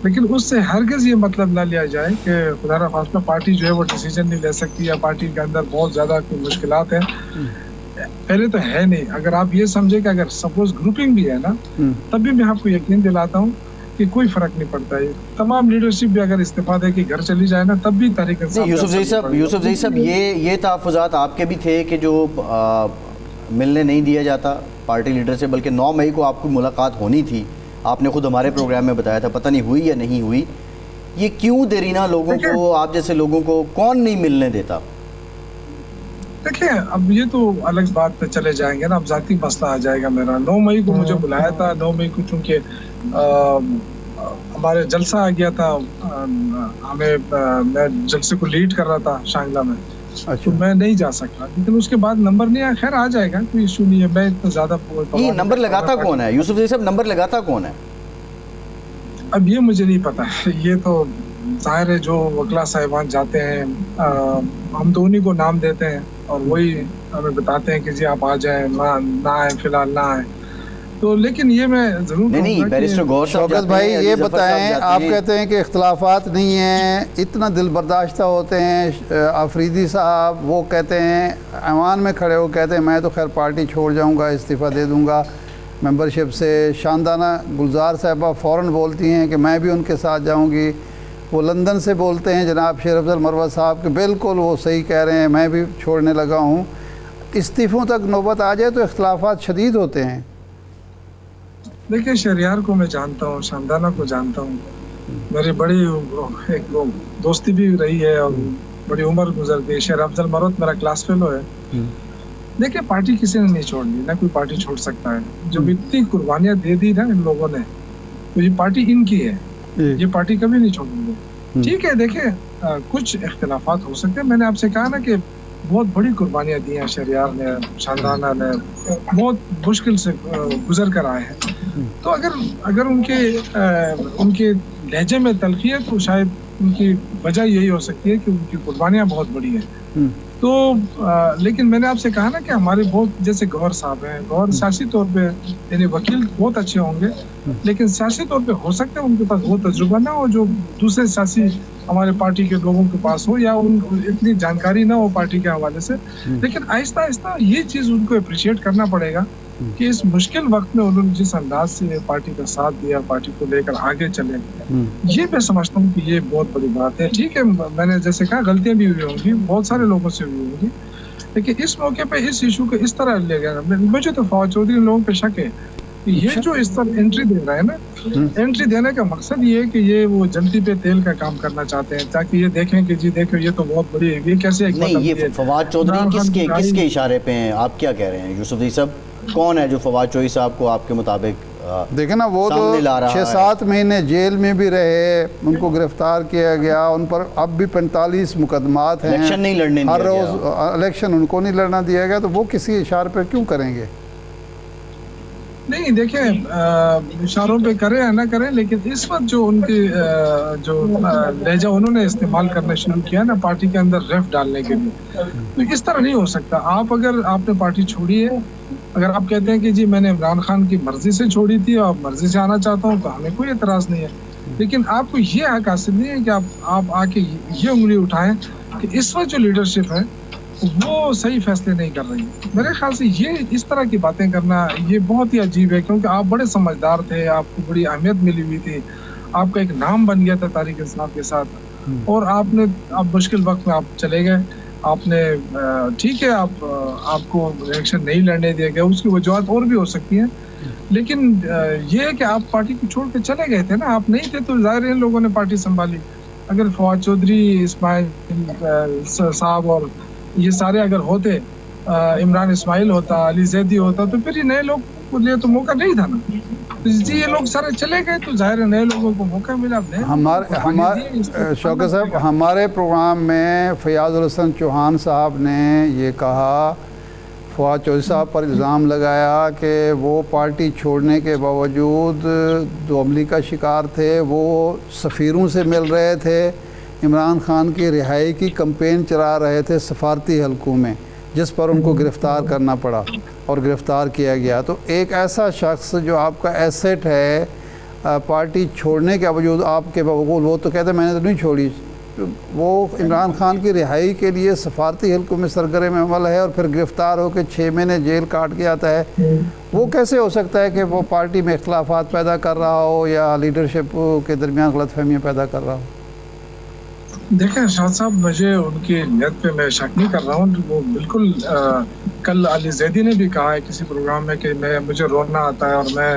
لیکن اس سے ہرگز یہ مطلب نہ لیا جائے کہ خدا نہ خواستہ پارٹی جو ہے وہ ڈیسیجن نہیں لے سکتی یا پارٹی کے اندر بہت زیادہ کوئی مشکلات ہیں۔ پہلے تو ہے نہیں، اگر آپ یہ سمجھے کہ اگر سپوز گروپنگ بھی ہے نا، تب بھی میں آپ کو یقین دلاتا ہوں کہ کوئی فرق نہیں پڑتا ہے، تمام لیڈرشپ بھی اگر استعفیٰ دے کے گھر چلی جائے نا تب بھی تحریک انصاف۔ یوسف زئی صاحب یہ تحفظات آپ کے بھی تھے کہ جو ملنے نہیں دیا جاتا پارٹی لیڈر سے، بلکہ 9 مئی کو آپ کو ملاقات ہونی تھی آپ نے خود ہمارے پروگرام میں بتایا تھا، پتہ نہیں ہوئی یا نہیں ہوئی. یہ کیوں دیرینہ لوگوں کو، آپ جیسے لوگوں کو کون نہیں ملنے دیتا؟ دیکھیں اب یہ تو الگ بات پہ چلے جائیں گے نا، اب ذاتی مسئلہ آ جائے گا میرا. 9 مئی کو مجھے بلایا تھا، 9 مئی کو چونکہ ہمارے جلسہ آ گیا تھا، میں جلسے کو لیڈ کر رہا تھا شانگلہ میں، تو میں نہیں جا سکتا. لیکن اس کے بعد نمبر نہیں آیا، خیر آ جائے گا، کوئی ایشو نہیں ہے. میں اتنا زیادہ یہ نمبر لگاتا کون ہے یوسف زئی صاحب؟ نمبر لگاتا کون ہے؟ اب یہ مجھے نہیں پتا. یہ تو ظاہر ہے جو وکلا صاحبان جاتے ہیں، ہم تو انہیں کو نام دیتے ہیں اور وہی ہمیں بتاتے ہیں کہ جی آپ آ جائیں، نہ آئیں فی الحال نہ آئیں. تو لیکن یہ میں ضرور نہیں بیرسٹر غور صاحب شوکت بھائی یہ بتائیں، آپ کہتے ہیں کہ اختلافات نہیں ہیں، اتنا دل برداشتہ ہوتے ہیں. آفریدی صاحب وہ کہتے ہیں، ایوان میں کھڑے ہو کہتے ہیں میں تو خیر پارٹی چھوڑ جاؤں گا، استعفیٰ دے دوں گا ممبرشپ سے. شاندانہ گلزار صاحبہ فوراً بولتی ہیں کہ میں بھی ان کے ساتھ جاؤں گی. وہ لندن سے بولتے ہیں جناب شیر افضل مروت صاحب کہ بالکل وہ صحیح کہہ رہے ہیں، میں بھی چھوڑنے لگا ہوں. استعفوں تک نوبت آ جائے تو اختلافات شدید ہوتے ہیں. دیکھیں شہریار کو میں جانتا ہوں، شاندانہ کو جانتا ہوں، میری بڑی ایک دوستی بھی رہی ہے اور بڑی عمر گزر گئی. شیر افضل مروت میرا کلاس فیلو ہے. دیکھیں پارٹی کسی نے نہیں چھوڑ دی، نہ کوئی پارٹی چھوڑ سکتا ہے. جب اتنی قربانیاں دے دی نا ان لوگوں نے، تو یہ پارٹی ان کی ہے، یہ پارٹی کبھی نہیں چھوڑیں گے. ٹھیک ہے دیکھیں کچھ اختلافات ہو سکتے ہیں. میں نے آپ سے کہا نا کہ بہت بڑی قربانیاں دی ہیں شہریار نے، شاندانہ نے، بہت مشکل سے گزر کر آئے ہیں. تو اگر ان کے لہجے میں تلخی ہے تو شاید ان کی وجہ یہی ہو سکتی ہے کہ ان کی قربانیاں بہت بڑی ہیں. تو لیکن میں نے آپ سے کہا نا کہ ہمارے بہت جیسے گوہر صاحب ہیں، گوہر سیاسی طور پہ یعنی وکیل بہت اچھے ہوں گے، لیکن سیاسی طور پہ ہو سکتا ہے ان کے پاس وہ تجربہ نہ ہو جو دوسرے سیاسی ہمارے پارٹی کے لوگوں کے پاس ہو، یا ان اتنی جانکاری نہ ہو پارٹی کے حوالے سے. لیکن آہستہ آہستہ یہ چیز ان کو اپریشیٹ کرنا پڑے گا کہ اس مشکل وقت میں انہوں نے جس انداز سے پارٹی کا ساتھ دیا، پارٹی کو لے کر آگے چلے، یہ میں سمجھتا ہوں کہ یہ بہت بڑی بات ہے. ٹھیک ہے میں نے جیسے کہا غلطیاں بھی ہوئی ہوں گی، بہت سارے لوگوں سے ہوئی ہوں گی، لیکن اس موقع پہ اس ایشو کو اس طرح لے گیا. مجھے تو فواد چودھری لوگوں پہ شک ہے کہ یہ جو اس طرح انٹری دے رہا ہے نا، انٹری دینے کا مقصد یہ ہے کہ یہ وہ جلدی پہ تیل کا کام کرنا چاہتے ہیں تاکہ یہ دیکھیں کہ جی دیکھو یہ تو بہت بڑی ہے. یہ کیسے نہیں یہ فواد چودھری کس کے اشارے پہ ہیں؟ آپ کیا کہہ رہے ہیں یوسف زئی صاحب؟ کون ہے جو فواد چودھری صاحب کو آپ کے مطابق دیکھیں نا وہ تو 6-7 مہینے جیل میں بھی رہے، ان کو گرفتار کیا گیا، ان پر اب بھی 45 مقدمات ہیں، الیکشن نہیں لڑنے دیا ہر روز الیکشن ان کو نہیں لڑنا دیا گیا. تو وہ کسی اشارے پہ کیوں کریں گے؟ نہیں دیکھیں اشاروں پہ کریں یا نہ کریں، لیکن اس وقت جو ان کی جو لہجہ انہوں نے استعمال کرنا شروع کیا نا پارٹی کے اندر ریف ڈالنے کے لیے، تو اس طرح نہیں ہو سکتا. اگر آپ نے پارٹی چھوڑی ہے، اگر آپ کہتے ہیں کہ جی میں نے عمران خان کی مرضی سے چھوڑی تھی اور مرضی سے آنا چاہتا ہوں، تو ہمیں کوئی اعتراض نہیں ہے. لیکن آپ کو یہ حق حاصل نہیں ہے کہ آپ آ کے یہ انگلی اٹھائیں کہ اس وقت جو لیڈرشپ ہے وہ صحیح فیصلے نہیں کر رہی. میرے خیال سے یہ اس طرح کی باتیں کرنا یہ بہت ہی عجیب ہے، کیونکہ آپ بڑے سمجھدار تھے، آپ کو بڑی اہمیت ملی ہوئی تھی، آپ کا ایک نام بن گیا تھا تحریک انصاف کے ساتھ، اور آپ مشکل وقت میں آپ چلے گئے. آپ نے ٹھیک ہے آپ کو الیکشن نہیں لڑنے دیا گیا، اس کی وجوہات اور بھی ہو سکتی ہیں، لیکن یہ ہے کہ آپ پارٹی کو چھوڑ کے چلے گئے تھے نا. آپ نہیں تھے تو ظاہر ہے لوگوں نے پارٹی سنبھالی. اگر فواد چودھری، اسماعیل صاحب اور یہ سارے اگر ہوتے، عمران اسماعیل ہوتا، علی زیدی ہوتا، تو پھر یہ نئے لوگ کو لیے تو موقع نہیں تھا نا. جی یہ لوگ سارے چلے گئے تو ظاہر ہے نئے لوگوں کو موقع ملا. شوکت صاحب ہمارے پروگرام میں فیاض الحسن چوہان صاحب نے یہ کہا، فواد چودھری صاحب پر الزام لگایا کہ وہ پارٹی چھوڑنے کے باوجود دوعملی کا شکار تھے، وہ سفیروں سے مل رہے تھے، عمران خان کی رہائی کی کمپین چلا رہے تھے سفارتی حلقوں میں، جس پر ان کو گرفتار کرنا پڑا اور گرفتار کیا گیا. تو ایک ایسا شخص جو آپ کا ایسٹ ہے، پارٹی چھوڑنے کے باوجود آپ کے بقول وہ تو کہتے ہیں میں نے تو نہیں چھوڑی، وہ عمران خان کی رہائی کے لیے سفارتی حلقوں میں سرگرم عمل ہے اور پھر گرفتار ہو کے 6 مہینے جیل کاٹ کے آتا ہے. وہ کیسے ہو سکتا ہے کہ وہ پارٹی میں اختلافات پیدا کر رہا ہو یا لیڈرشپ کے درمیان غلط فہمیاں پیدا کر رہا ہو؟ دیکھیں شاہ صاحب، مجھے ان کی نیت پہ میں شک نہیں کر رہا ہوں. وہ بالکل کل علی زیدی نے بھی کہا ہے کسی پروگرام میں کہ مجھے رونا آتا ہے اور میں